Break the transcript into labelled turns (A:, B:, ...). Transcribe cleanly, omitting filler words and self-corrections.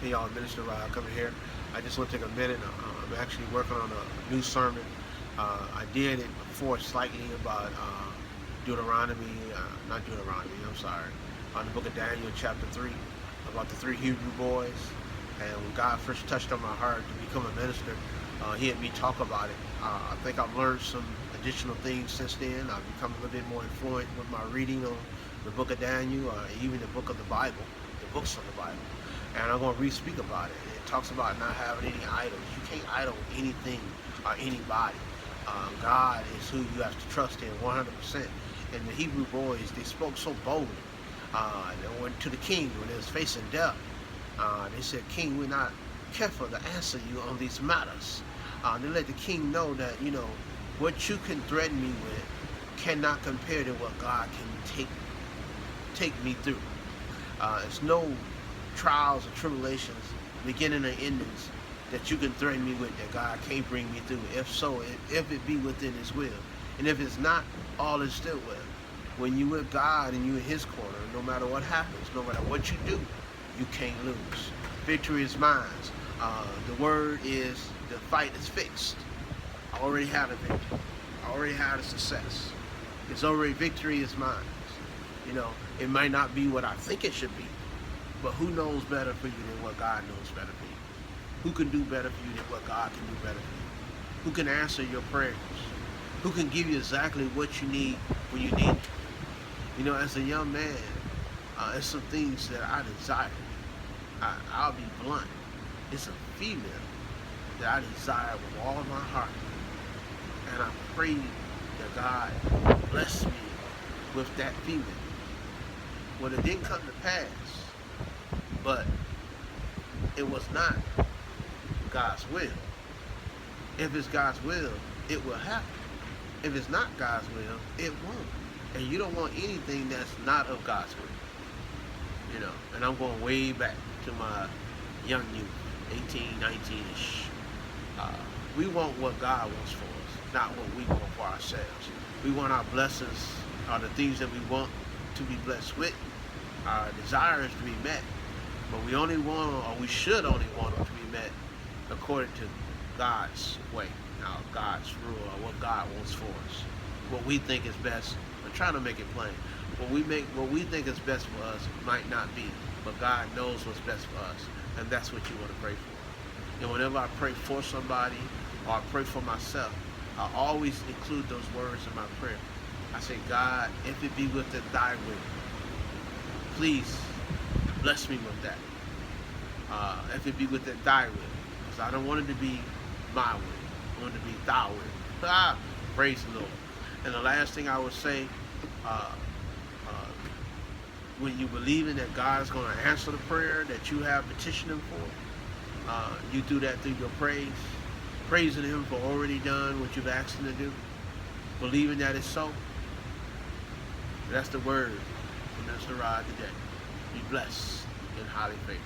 A: Hey y'all, Minister Rod coming here. I just want to take a minute. I'm actually working on a new sermon. I did it before slightly about Deuteronomy, not Deuteronomy, I'm sorry, on the book of Daniel chapter 3, about the three Hebrew boys. And when God first touched on my heart to become a minister, he had me talk about it. I think I've learned some additional things since then. I've become a little bit more influent with my reading on the book of Daniel, even the book of the Bible, the books of the Bible. And I'm going to re-speak about it. It talks about not having any idols. You can't idol anything or anybody. God is who you have to trust in 100%. And the Hebrew boys, they spoke so boldly. They went to the king when they was facing death. They said, King, we're not careful to answer you on these matters. They let the king know that, what you can threaten me with cannot compare to what God can take me through. It's no trials or tribulations, beginning or endings, that you can threaten me with that God can't bring me through. If so, if it be within His will. And if it's not, all is still well. When you with God and you in His corner, no matter what happens, no matter what you do, you can't lose. Victory is mine. The word is, the fight is fixed. I already have a victory. I already had a success. It's already, victory is mine. It might not be what I think it should be, but who knows better for you than what God knows better for you? Who can do better for you than what God can do better for you? Who can answer your prayers? Who can give you exactly what you need when you need it? As a young man, there's some things that I desire. I'll be blunt. It's a female that I desire with all of my heart. And I pray that God bless me with that female. Well, it didn't come to pass, but it was not God's will. If it's God's will, it will happen. If it's not God's will, it won't. And you don't want anything that's not of God's will. And I'm going way back to my young youth, 18, 19-ish. We want what God wants for us, not what we want for ourselves. We want our blessings, or the things that we want to be blessed with, our desires to be met. But we only want, or we should only want them to be met according to God's way, God's rule, or what God wants for us. What we think is best. I'm trying to make it plain. What we think is best for us might not be, but God knows what's best for us, and that's what you want to pray for. And whenever I pray for somebody, or I pray for myself, I always include those words in my prayer. I say, God, if it be within Thy will, please bless me with that. If it be within Thy will, because I don't want it to be my will. I want it to be Thy will. Praise the Lord. And the last thing I would say, when you believe in that God is going to answer the prayer that you have petitioned Him for, you do that through your praise, praising Him for already done what you've asked Him to do, believing that it's so. That's the word from Mr. Rod today. Be blessed and highly favored.